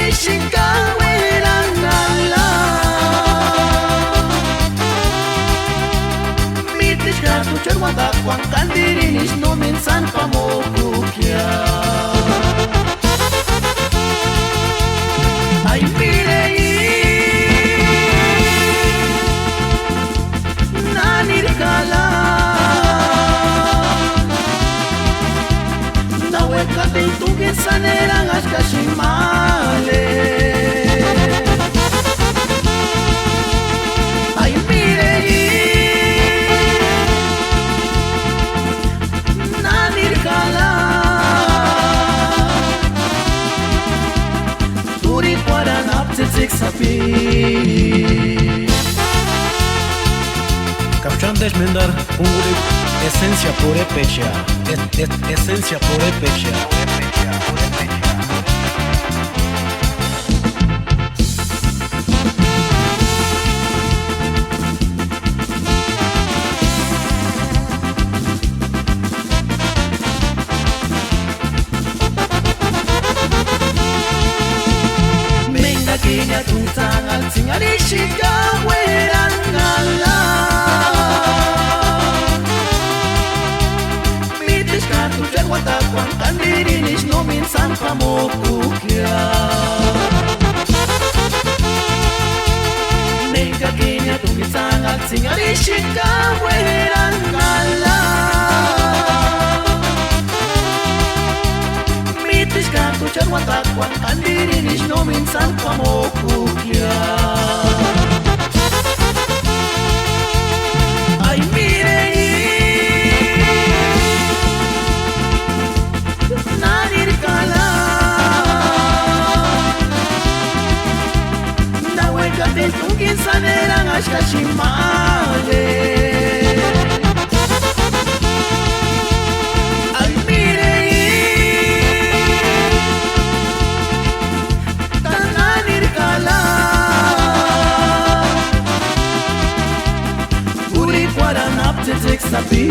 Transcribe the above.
nishinkawerangala mitishkatu cherwanda kwan kandirinis no mensan pamokukia ay mirei nanirkala nawekate tungen sanerang askashimale ay mirei nanirkala turi kwaran aptetsik sapi Capcian deci mendar unguri esenția pure peșea esenția pure peșea menga kinya tungtangal singari shikawerangala mitishkatu cherwanda kwan kandirinis no minsan pamokukia menga kinya tungtangal singari shikawerangala mitishkatu cherwanda kwan kandirinis no minsan pamokukia ay mirei nanirkala nawekate tungin sanerang askashimale ay mirei nanirkala uri kwaran aptetek sapi